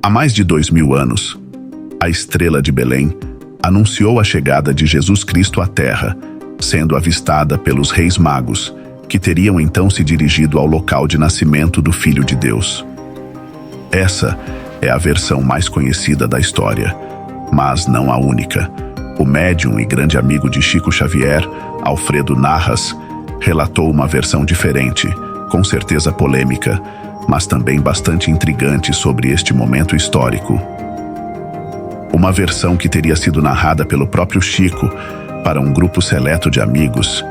Há mais de 2000 anos, a estrela de Belém anunciou a chegada de Jesus Cristo à Terra, sendo avistada pelos reis magos, que teriam então se dirigido ao local de nascimento do Filho de Deus. Essa é a versão mais conhecida da história, mas não a única. O médium e grande amigo de Chico Xavier, Alfredo Narras, relatou uma versão diferente, com certeza polêmica, mas também bastante intrigante sobre este momento histórico. Uma versão que teria sido narrada pelo próprio Chico para um grupo seleto de amigos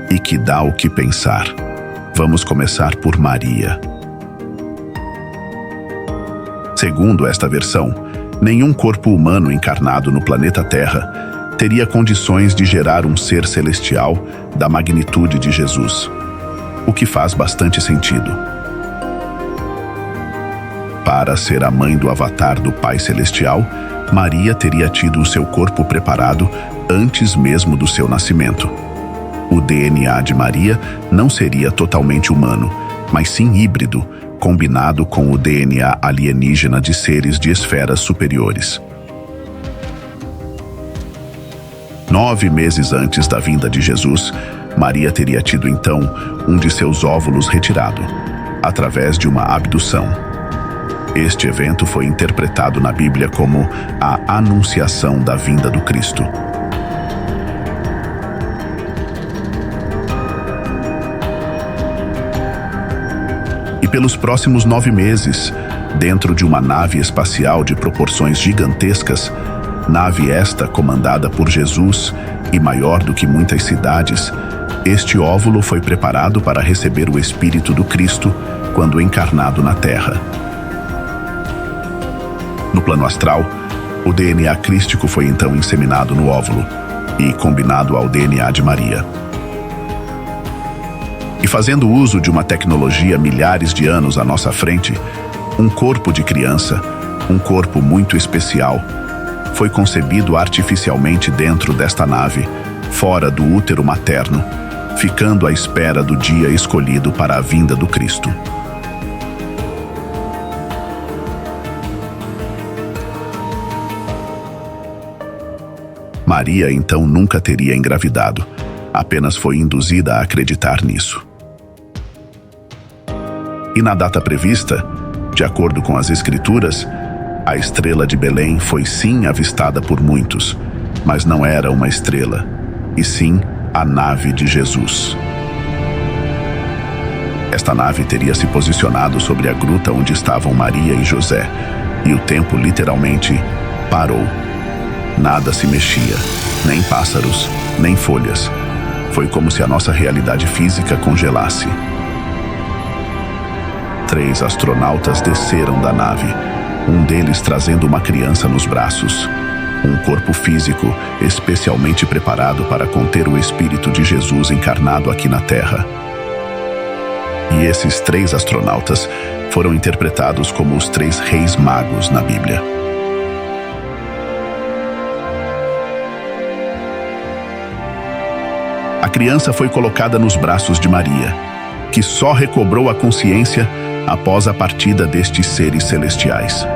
e que dá o que pensar. Vamos começar por Maria. Segundo esta versão, nenhum corpo humano encarnado no planeta Terra teria condições de gerar um ser celestial da magnitude de Jesus, o que faz bastante sentido. Para ser a mãe do avatar do Pai Celestial, Maria teria tido o seu corpo preparado antes mesmo do seu nascimento. O DNA de Maria não seria totalmente humano, mas sim híbrido, combinado com o DNA alienígena de seres de esferas superiores. 9 meses antes da vinda de Jesus, Maria teria tido então um de seus óvulos retirado, através de uma abdução. Este evento foi interpretado na Bíblia como a anunciação da vinda do Cristo. E pelos próximos 9 meses, dentro de uma nave espacial de proporções gigantescas, nave esta comandada por Jesus e maior do que muitas cidades, este óvulo foi preparado para receber o Espírito do Cristo quando encarnado na Terra. No plano astral, o DNA crístico foi então inseminado no óvulo e combinado ao DNA de Maria. E fazendo uso de uma tecnologia milhares de anos à nossa frente, um corpo de criança, um corpo muito especial, foi concebido artificialmente dentro desta nave, fora do útero materno, ficando à espera do dia escolhido para a vinda do Cristo. Maria então nunca teria engravidado, apenas foi induzida a acreditar nisso. E na data prevista, de acordo com as Escrituras, a estrela de Belém foi sim avistada por muitos, mas não era uma estrela, e sim a nave de Jesus. Esta nave teria se posicionado sobre a gruta onde estavam Maria e José, e o tempo literalmente parou. Nada se mexia, nem pássaros, nem folhas. Foi como se a nossa realidade física congelasse. 3 astronautas desceram da nave, um deles trazendo uma criança nos braços. Um corpo físico especialmente preparado para conter o Espírito de Jesus encarnado aqui na Terra. E esses 3 astronautas foram interpretados como os 3 reis magos na Bíblia. A criança foi colocada nos braços de Maria, que só recobrou a consciência após a partida destes seres celestiais.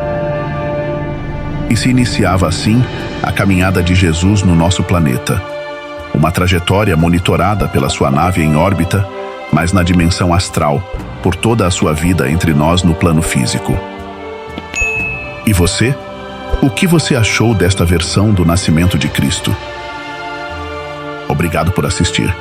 E se iniciava assim a caminhada de Jesus no nosso planeta, uma trajetória monitorada pela sua nave em órbita, mas na dimensão astral, por toda a sua vida entre nós no plano físico. E você? O que você achou desta versão do nascimento de Cristo? Obrigado por assistir.